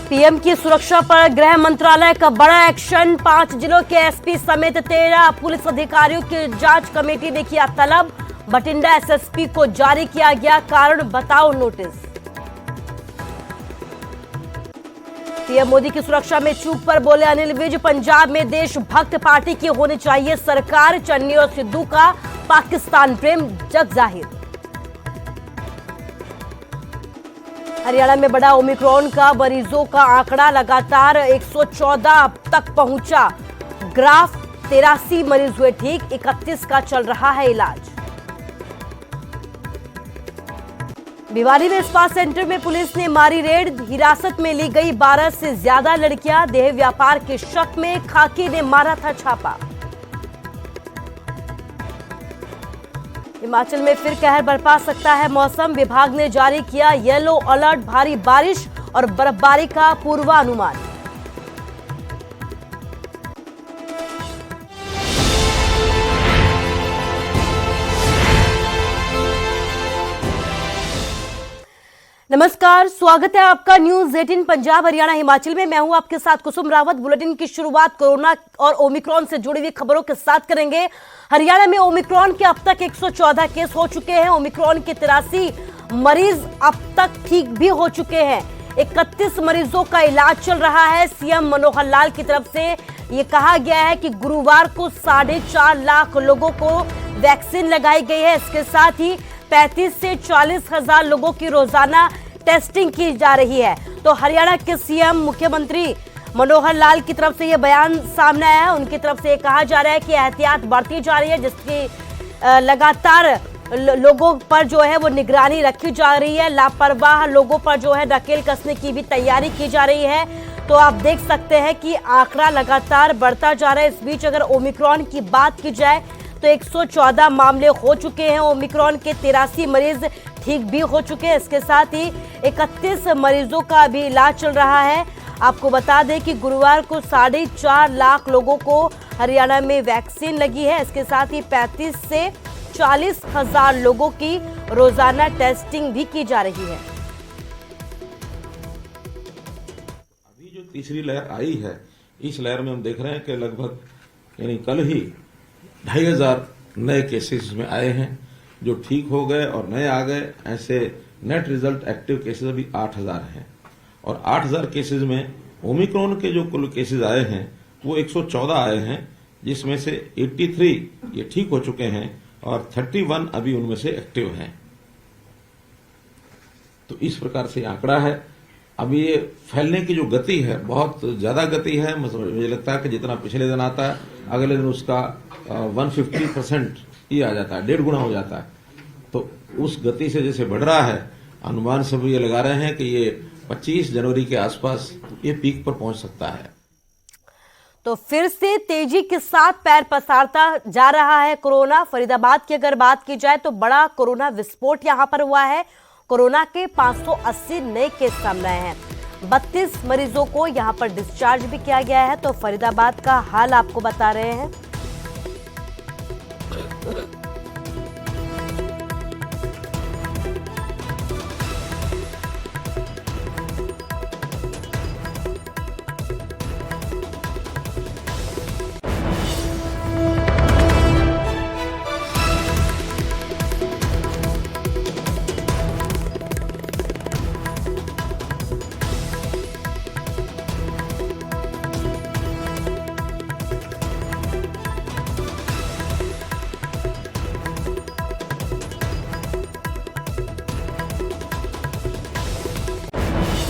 PM की सुरक्षा पर गृह मंत्रालय का बड़ा एक्शन। 5 जिलों के एसपी समेत 13 पुलिस अधिकारियों की जांच कमेटी ने किया तलब। बठिंडा एसएसपी को जारी किया गया कारण बताओ नोटिस। पीएम मोदी की सुरक्षा में चूक पर बोले अनिल विज। पंजाब में देशभक्त पार्टी की होनी चाहिए सरकार। चन्नी और सिद्धू का पाकिस्तान प्रेम जग जाहिर। हरियाणा में बढ़ा ओमिक्रॉन का मरीजों का आंकड़ा लगातार 114 अब तक पहुंचा। ग्राफ 83 मरीज हुए ठीक, 31 का चल रहा है इलाज। भिवानी में स्पा सेंटर में पुलिस ने मारी रेड। हिरासत में ली गई 12 से ज्यादा लड़कियां। देह व्यापार के शक में खाकी ने मारा था छापा। हिमाचल में फिर कहर बरपा सकता है मौसम। विभाग ने जारी किया येलो अलर्ट। भारी बारिश और बर्फबारी का पूर्वानुमान। नमस्कार, स्वागत है आपका न्यूज 18 पंजाब हरियाणा हिमाचल में। मैं हूं आपके साथ कुसुम रावत। बुलेटिन की शुरुआत कोरोना और ओमिक्रॉन से जुड़ी हुई खबरों के साथ करेंगे। हरियाणा में ओमिक्रॉन के अब तक 114 केस हो चुके हैं। ओमिक्रॉन के 83 मरीज अब तक ठीक भी हो चुके हैं। 31 मरीजों का इलाज चल रहा है। सीएम मनोहर लाल की तरफ से ये कहा गया है कि गुरुवार को 4.5 लाख लोगों को वैक्सीन लगाई गई है। इसके साथ ही 35 से 40 हजार लोगों की रोजाना टेस्टिंग की जा रही है। तो हरियाणा के सीएम मुख्यमंत्री मनोहर लाल की तरफ से यह बयान सामने आया है। उनकी तरफ से कहा जा रहा है कि एहतियात बरती जा रही है, जिसकी लगातार लोगों पर जो है वो निगरानी रखी जा रही है। लापरवाह लोगों पर जो है नकेल कसने की भी तैयारी की जा रही है। तो आप देख सकते हैं कि आंकड़ा लगातार बढ़ता जा रहा है। इस बीच अगर ओमिक्रॉन की बात की जाए तो 114 मामले हो चुके हैं। ओमिक्रॉन के 83 मरीज ठीक भी हो चुके हैं। इसके साथ ही 31 मरीजों का भी इलाज चल रहा है। आपको बता दें कि गुरुवार को 4.5 लाख लोगों को हरियाणा में वैक्सीन लगी है। इसके साथ ही 35 से 40 हजार लोगों की रोजाना टेस्टिंग भी की जा रही है। अभी जो तीसरी लहर आई है, इस लहर में हम देख रहे हैं कि लगभग यानी कल ही 2,500 नए केसेस में आए हैं जो ठीक हो गए और नए आ गए। ऐसे नेट रिजल्ट एक्टिव केसेस अभी 8,000 हैं और 8,000 केसेस में ओमिक्रॉन के जो कुल केसेस आए हैं वो 114 आए हैं, जिसमें से 83 ये ठीक हो चुके हैं और 31 अभी उनमें से एक्टिव हैं। तो इस प्रकार से आंकड़ा है। अभी ये फैलने की जो गति है बहुत ज्यादा गति है। मुझे लगता है कि जितना पिछले दिन आता है अगले दिन उसका 150% ही आ जाता है, 1.5 गुना हो जाता है। तो उस गति से जैसे बढ़ रहा है, अनुमान सब ये लगा रहे हैं कि ये 25 जनवरी के आसपास ये पीक पर पहुंच सकता है। तो फिर से तेजी के साथ पैर पसारता जा रहा है कोरोना। फरीदाबाद की अगर बात की जाए तो बड़ा कोरोना विस्फोट यहां पर हुआ है। कोरोना के 580 नए केस सामने आए हैं। 32 मरीजों को यहां पर डिस्चार्ज भी किया गया है। तो फरीदाबाद का हाल आपको बता रहे हैं।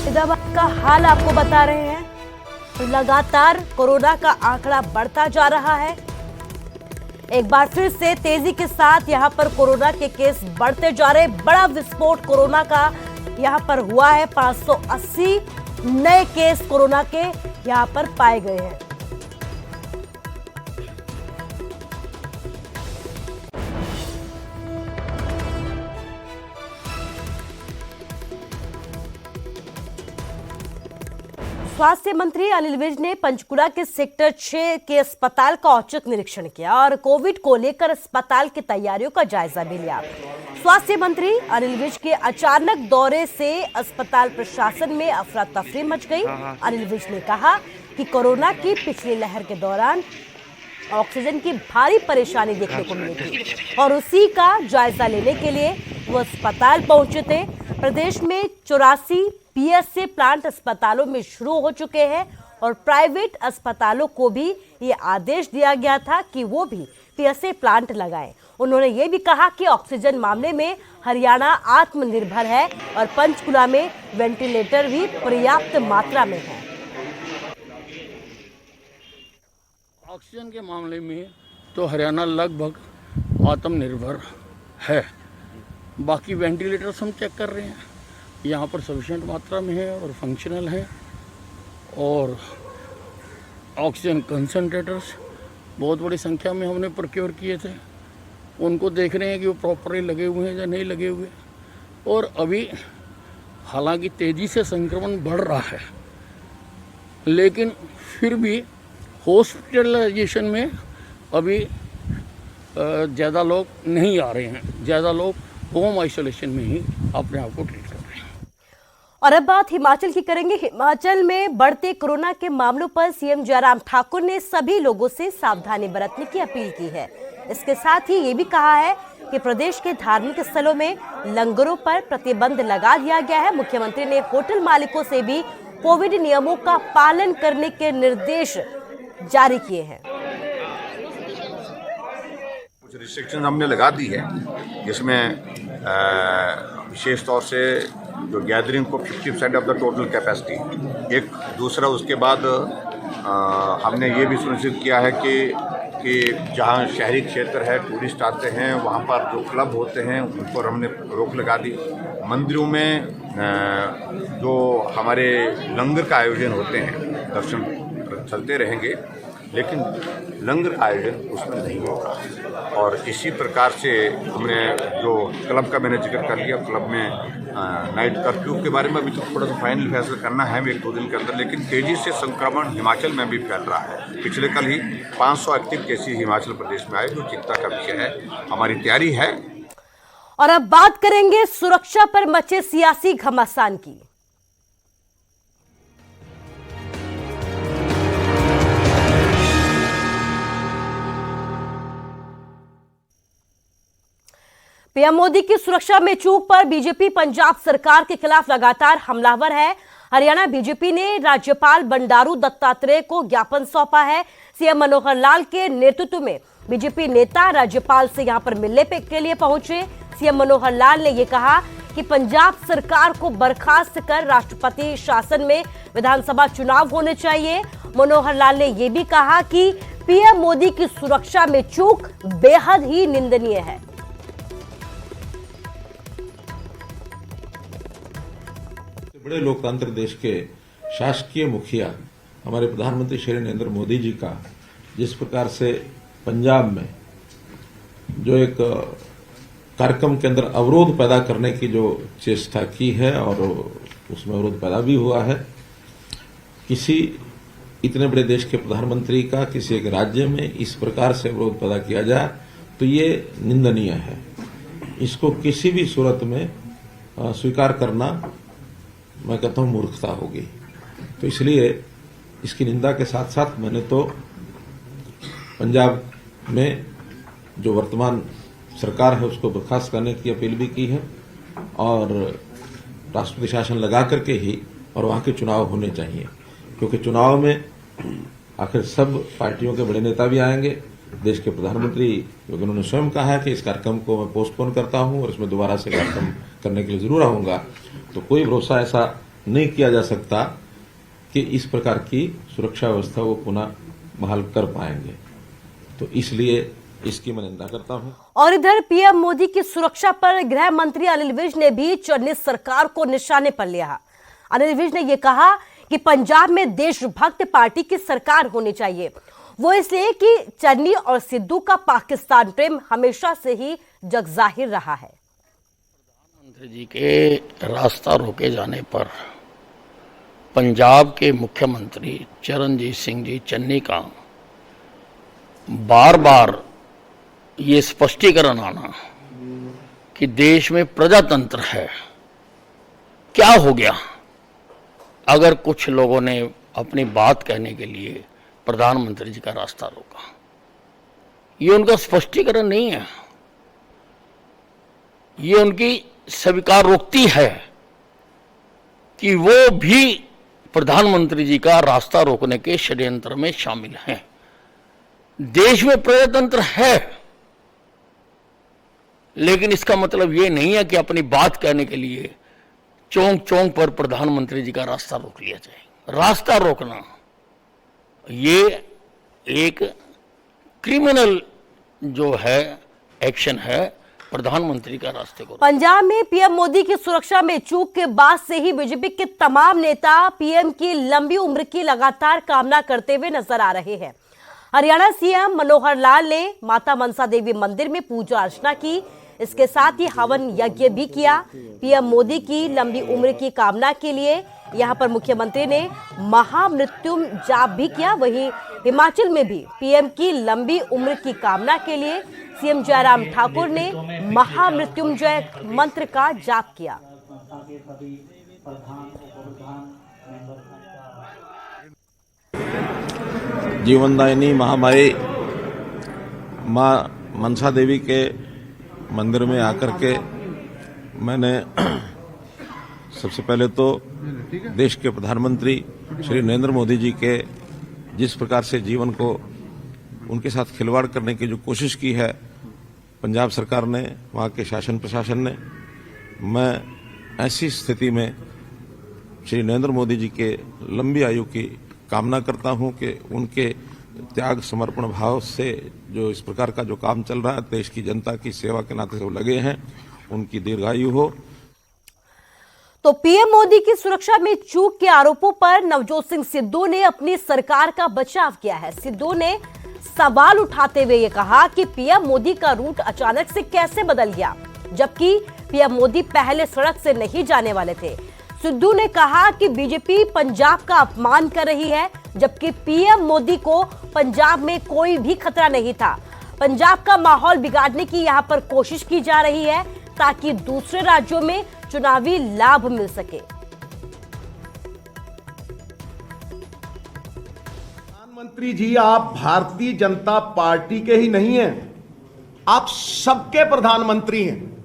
फरीदाबाद का हाल आपको बता रहे हैं। लगातार कोरोना का आंकड़ा बढ़ता जा रहा है। एक बार फिर से तेजी के साथ यहां पर कोरोना के केस बढ़ते जा रहे। बड़ा विस्फोट कोरोना का यहां पर हुआ है। 580 नए केस कोरोना के यहां पर पाए गए हैं। स्वास्थ्य मंत्री अनिल विज ने पंचकुला के सेक्टर 6 के अस्पताल का औचक निरीक्षण किया और कोविड को लेकर अस्पताल की तैयारियों का जायजा भी लिया। स्वास्थ्य मंत्री अनिल विज के अचानक दौरे से अस्पताल प्रशासन में अफरा तफरी मच गई। अनिल विज ने कहा कि कोरोना की पिछली लहर के दौरान ऑक्सीजन की भारी परेशानी देखने को मिली थी और उसी का जायजा लेने के लिए वो अस्पताल पहुंचे थे। प्रदेश में 84 पीएसए प्लांट अस्पतालों में शुरू हो चुके हैं और प्राइवेट अस्पतालों को भी ये आदेश दिया गया था कि वो भी पीएसए प्लांट लगाएं। उन्होंने ये भी कहा कि ऑक्सीजन मामले में हरियाणा आत्मनिर्भर है और पंचकुला में वेंटिलेटर भी पर्याप्त मात्रा में है। ऑक्सीजन के मामले में तो हरियाणा लगभग आत्मनिर्भर है। बाकी वेंटिलेटर्स हम चेक कर रहे हैं, यहाँ पर सफिशिएंट मात्रा में है और फंक्शनल है। और ऑक्सीजन कंसंट्रेटर्स बहुत बड़ी संख्या में हमने प्रोक्योर किए थे, उनको देख रहे हैं कि वो प्रॉपरली लगे हुए हैं या नहीं लगे हुए। और अभी हालांकि तेज़ी से संक्रमण बढ़ रहा है, लेकिन फिर भी हॉस्पिटलाइजेशन में अभी ज़्यादा लोग नहीं आ रहे हैं, ज़्यादा लोग होम आइसोलेशन में ही अपने आप को ट्रीट कर रहे हैं। और अब बात हिमाचल की करेंगे। हिमाचल में बढ़ते कोरोना के मामलों पर सीएम जयराम ठाकुर ने सभी लोगों से सावधानी बरतने की अपील की है। इसके साथ ही ये भी कहा है कि प्रदेश के धार्मिक स्थलों में लंगरों पर प्रतिबंध लगा दिया गया है। मुख्यमंत्री ने होटल मालिकों से भी कोविड नियमों का पालन करने के निर्देश जारी किए हैं। कुछ रिस्ट्रिक्शन हमने लगा दी है, जिसमें विशेष तौर से जो गैदरिंग को 50% ऑफ द टोटल कैपेसिटी, एक दूसरा उसके बाद हमने ये भी सुनिश्चित किया है कि जहाँ शहरी क्षेत्र है, टूरिस्ट आते हैं, वहाँ पर जो क्लब होते हैं उन पर हमने रोक लगा दी। मंदिरों में जो हमारे लंगर का आयोजन होते हैं, दर्शन चलते रहेंगे, लेकिन लंगर का आयोजन उसमें नहीं होगा। और इसी प्रकार से हमने जो क्लब का मैंने जिक्र कर लिया, क्लब में नाइट कर्फ्यू के बारे में अभी तो थोड़ा सा फाइनल फैसला करना है 1-2 दिन के अंदर, लेकिन तेजी से संक्रमण हिमाचल में भी फैल रहा है। पिछले कल ही 500 एक्टिव केसेस हिमाचल प्रदेश में आए, जो चिंता का विषय है। हमारी तैयारी है। और अब बात करेंगे सुरक्षा पर मचे सियासी घमासान की। पीएम मोदी की सुरक्षा में चूक पर बीजेपी पंजाब सरकार के खिलाफ लगातार हमलावर है। हरियाणा बीजेपी ने राज्यपाल बंडारू दत्तात्रेय को ज्ञापन सौंपा है। सीएम मनोहर लाल के नेतृत्व में बीजेपी नेता राज्यपाल से यहां पर मिलने के लिए पहुंचे। सीएम मनोहर लाल ने यह कहा कि पंजाब सरकार को बर्खास्त कर राष्ट्रपति शासन में विधानसभा चुनाव होने चाहिए। मनोहर लाल ने यह भी कहा कि पीएम मोदी की सुरक्षा में चूक बेहद ही निंदनीय है। बड़े लोकतांत्रिक देश के शासकीय मुखिया हमारे प्रधानमंत्री श्री नरेंद्र मोदी जी का जिस प्रकार से पंजाब में जो एक कार्यक्रम के अंदर अवरोध पैदा करने की जो चेष्टा की है और उसमें अवरोध पैदा भी हुआ है, किसी इतने बड़े देश के प्रधानमंत्री का किसी एक राज्य में इस प्रकार से अवरोध पैदा किया जाए तो ये निंदनीय है। इसको किसी भी सूरत में स्वीकार करना, मैं कहता हूं, मूर्खता होगी। तो इसलिए इसकी निंदा के साथ साथ मैंने तो पंजाब में जो वर्तमान सरकार है उसको बर्खास्त करने की अपील भी की है और राष्ट्रपति शासन लगा करके ही और वहां के चुनाव होने चाहिए, क्योंकि चुनाव में आखिर सब पार्टियों के बड़े नेता भी आएंगे। देश के प्रधानमंत्री, क्योंकि उन्होंने स्वयं कहा है कि इस कार्यक्रम को मैं पोस्टपोन करता हूं और इसमें दोबारा से कार्यक्रम करने के लिए जरूर आऊंगा, तो कोई भरोसा ऐसा नहीं किया जा सकता कि इस प्रकार की सुरक्षा व्यवस्था वो पुनः बहाल कर पाएंगे। तो इसलिए इसकी मैं निंदा करता हूं। और इधर पीएम मोदी की सुरक्षा पर गृह मंत्री अनिल विज ने भी चन्नी सरकार को निशाने पर लिया। अनिल विज ने यह कहा कि पंजाब में देशभक्त पार्टी की सरकार होनी चाहिए, वो इसलिए कि चन्नी और सिद्धू का पाकिस्तान प्रेम हमेशा से ही जगजाहिर रहा है। प्रधानमंत्री जी के रास्ता रोके जाने पर पंजाब के मुख्यमंत्री चरणजीत सिंह जी चन्नी का बार बार ये स्पष्टीकरण आना कि देश में प्रजातंत्र है। क्या हो गया अगर कुछ लोगों ने अपनी बात कहने के लिए प्रधानमंत्री जी का रास्ता रोका? ये उनका स्पष्टीकरण नहीं है, ये उनकी स्वीकारोक्ति है कि वो भी प्रधानमंत्री जी का रास्ता रोकने के षड्यंत्र में शामिल हैं। देश में प्रजातंत्र है, लेकिन इसका मतलब ये नहीं है कि अपनी बात कहने के लिए चौंक चौंक पर प्रधानमंत्री जी का रास्ता रोक लिया जाए। रास्ता रोकना ये एक क्रिमिनल जो है एक्शन है प्रधानमंत्री का रास्ते को। पंजाब में पीएम मोदी की सुरक्षा में चूक के बाद से ही बीजेपी के तमाम नेता पीएम की लंबी उम्र की लगातार कामना करते हुए नजर आ रहे हैं। हरियाणा सीएम मनोहर लाल ने माता मनसा देवी मंदिर में पूजा अर्चना की, इसके साथ ही हवन यज्ञ भी किया। पीएम मोदी की लंबी उम्र की कामना के लिए यहां पर मुख्यमंत्री ने महामृत्युम जाप भी किया। वहीं हिमाचल में भी पीएम की लंबी उम्र की कामना के लिए सीएम जयराम ठाकुर ने महामृत्युंजय मंत्र का जाप किया। जीवनदायिनी महामाई माँ मनसा देवी के मंदिर में आकर के मैंने सबसे पहले तो देश के प्रधानमंत्री श्री नरेंद्र मोदी जी के जिस प्रकार से जीवन को उनके साथ खिलवाड़ करने की जो कोशिश की है पंजाब सरकार ने, वहाँ के शासन प्रशासन ने, मैं ऐसी स्थिति में श्री नरेंद्र मोदी जी के लंबी आयु की कामना करता हूं कि उनके त्याग समर्पण भाव से जो इस प्रकार का जो काम चल रहा है देश की जनता की सेवा के नाते से वो लगे हैं, उनकी दीर्घायु हो। तो पीएम मोदी की सुरक्षा में चूक के आरोपों पर नवजोत सिंह सिद्धू ने अपनी सरकार का बचाव किया है। सिद्धू ने सवाल उठाते हुए ये कहा कि पीएम मोदी का रूट अचानक से कैसे बदल गया, जबकि पीएम मोदी पहले सड़क से नहीं जाने वाले थे। सिद्धू ने कहा कि बीजेपी पंजाब का अपमान कर रही है, जबकि पीएम मोदी को पंजाब में कोई भी खतरा नहीं था। पंजाब का माहौल बिगाड़ने की यहां पर कोशिश की जा रही है ताकि दूसरे राज्यों में चुनावी लाभ मिल सके। प्रधानमंत्री जी, आप भारतीय जनता पार्टी के ही नहीं हैं, आप सबके प्रधानमंत्री हैं।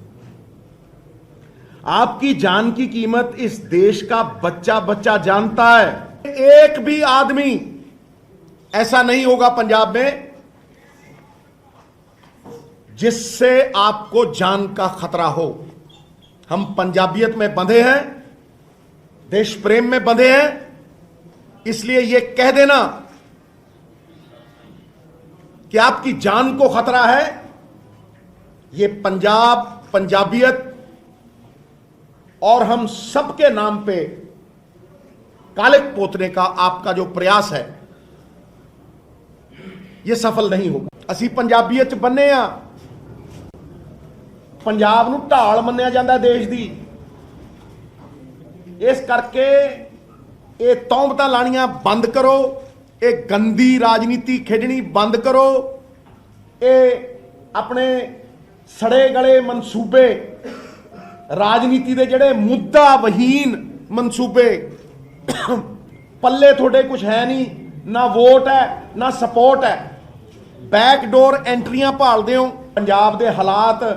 आपकी जान की कीमत इस देश का बच्चा बच्चा जानता है। एक भी आदमी ऐसा नहीं होगा पंजाब में जिससे आपको जान का खतरा हो। हम पंजाबियत में बंधे हैं, देश प्रेम में बंधे हैं, इसलिए यह कह देना कि आपकी जान को खतरा है, यह पंजाब, पंजाबियत और हम सबके नाम पे कालिक पोतने का आपका जो प्रयास है यह सफल नहीं होगा। ਅਸੀਂ ਪੰਜਾਬੀਅਤ ਚ ਬੰਨੇ ਆ, ਪੰਜਾਬ ਨੂੰ ਢਾਲ ਮੰਨਿਆ ਜਾਂਦਾ ਦੇਸ਼ ਦੀ। ਇਸ ਕਰਕੇ ਇਹ ਤੌਹਮਤਾਂ ਲਾਣੀਆਂ ਬੰਦ ਕਰੋ, ਇਹ ਗੰਦੀ ਰਾਜਨੀਤੀ ਖੇਡਣੀ ਬੰਦ ਕਰੋ, ਇਹ ਆਪਣੇ ਸੜੇ ਗਲੇ ਮਨਸੂਬੇ राजनीति के जड़े मुद्दा वहीन मनसूबे पल्ले थोड़े कुछ है नहीं, ना वोट है ना सपोर्ट है, बैकडोर एंट्रियां भालदे हो। पंजाब के हालात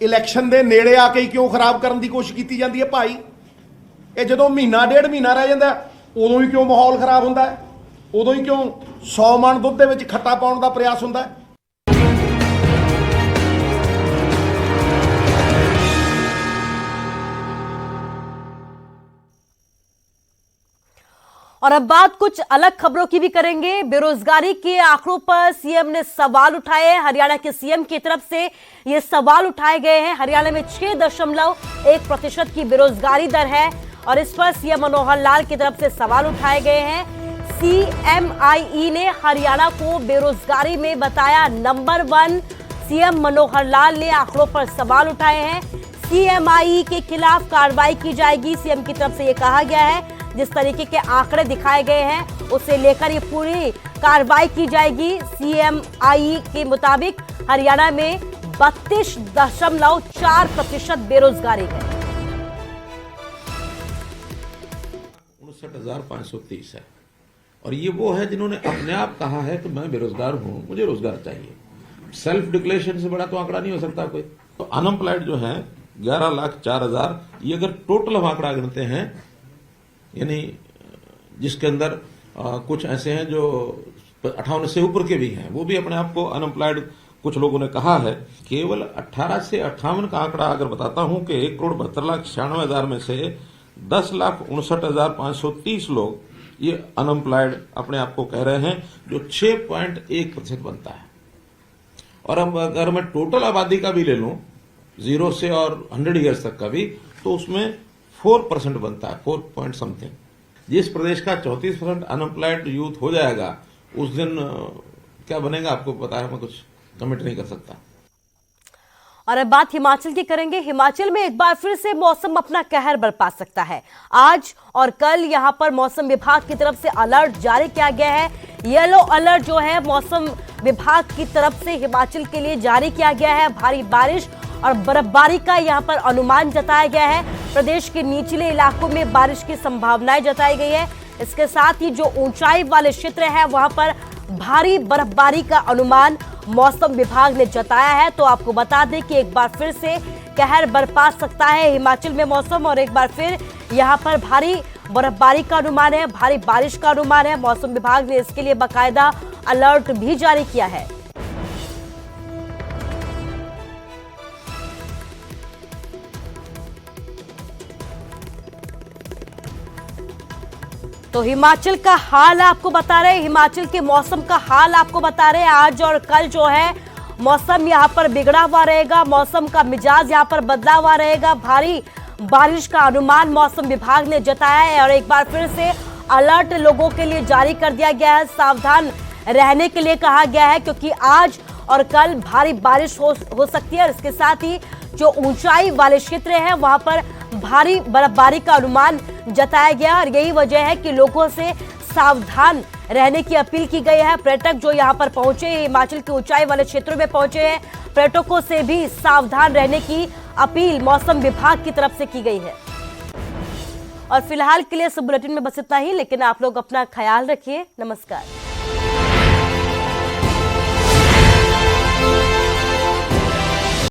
इलैक्शन के नेड़े आके ही क्यों खराब करने की कोशिश की जाती है भाई? ये जो महीना डेढ़ महीना रह जाता उदों ही क्यों माहौल खराब होता है, उदों ही क्यों 100 मन दुध के खट्टा पाउण का प्रयास होता है। और अब बात कुछ अलग खबरों की भी करेंगे। बेरोजगारी के आंकड़ों पर सीएम ने सवाल उठाए। हरियाणा के सीएम की तरफ से ये सवाल उठाए गए हैं। हरियाणा में 6.1% की बेरोजगारी दर है और इस पर सीएम मनोहर लाल की तरफ से सवाल उठाए गए हैं। सीएमआई ने हरियाणा को बेरोजगारी में बताया नंबर 1। सीएम मनोहर लाल ने आंकड़ों पर सवाल उठाए हैं। सीएमआई के खिलाफ कार्रवाई की जाएगी, सीएम की तरफ से यह कहा गया है। जिस तरीके के आंकड़े दिखाए गए हैं उसे लेकर ये पूरी कार्रवाई की जाएगी। सीएमआई के मुताबिक हरियाणा में 32.4% बेरोजगारी है। 59,530 है और ये वो है जिन्होंने अपने आप कहा है कि मैं बेरोजगार हूं, मुझे रोजगार चाहिए। सेल्फ डिक्लेरेशन से बड़ा तो आंकड़ा नहीं हो सकता कोई। तो अनएम्प्लॉयड जो है 11,04,000, ये अगर टोटल हम आंकड़ा गिनते हैं, यानी जिसके अंदर कुछ ऐसे हैं जो 58 से ऊपर के भी हैं, वो भी अपने आप को अनएम्प्लॉयड कुछ लोगों ने कहा है। केवल 18 से 58 का आंकड़ा अगर बताता हूं कि 1,72,96,000 में से 10,59,530 लोग ये अनएम्प्लॉयड अपने आप को कह रहे हैं, जो 6.1% बनता है। और अब अगर मैं टोटल आबादी का भी ले लूं, 0 से और 100 ईयर्स तक का भी, तो उसमें 4% बनता है, 4 पॉइंट समथिंग। जिस प्रदेश का 34% अनएम्प्लॉयड यूथ हो जाएगा, उस दिन क्या बनेगा आपको पता है, मैं कुछ कमेंट नहीं कर सकता। और अब बात हिमाचल की करेंगे। हिमाचल में एक बार फिर से मौसम अपना कहर बरपा सकता है। आज और कल यहां पर मौसम विभाग की तरफ से अलर्ट जारी किया गया है। येलो अलर्ट जो है मौसम विभाग की तरफ से हिमाचल के लिए जारी किया गया है। भारी बारिश और बर्फबारी का यहां पर अनुमान जताया गया है। प्रदेश के निचले इलाकों में बारिश की संभावनाएं जताई गई है। इसके साथ ही जो ऊंचाई वाले क्षेत्र है वहां पर भारी बर्फबारी का अनुमान मौसम विभाग ने जताया है। तो आपको बता दें कि एक बार फिर से कहर बरपा सकता है हिमाचल में मौसम, और एक बार फिर यहां पर भारी बर्फबारी का अनुमान है, भारी बारिश का अनुमान है। मौसम विभाग ने इसके लिए बाकायदा अलर्ट भी जारी किया है। तो हिमाचल का हाल आपको बता रहे हैं, हिमाचल के मौसम का हाल आपको बता रहे हैं। आज और कल जो है मौसम यहां पर बिगड़ा हुआ रहेगा, मौसम का मिजाज यहां पर बदला हुआ रहेगा। भारी बारिश का अनुमान मौसम विभाग ने जताया है और एक बार फिर से अलर्ट लोगों के लिए जारी कर दिया गया है। सावधान रहने के लिए कहा गया है, क्योंकि आज और कल भारी बारिश हो सकती है। और इसके साथ ही जो ऊंचाई वाले क्षेत्र हैं वहां पर भारी बर्फबारी का अनुमान जताया गया और यही वजह है कि लोगों से सावधान रहने की अपील की गई है। पर्यटक जो यहां पर पहुंचे, हिमाचल के ऊंचाई वाले क्षेत्रों में पहुंचे हैं, पर्यटकों से भी सावधान रहने की अपील मौसम विभाग की तरफ से की गई है। और फिलहाल के लिए इस बुलेटिन में बस इतना ही, लेकिन आप लोग अपना ख्याल रखिए। नमस्कार।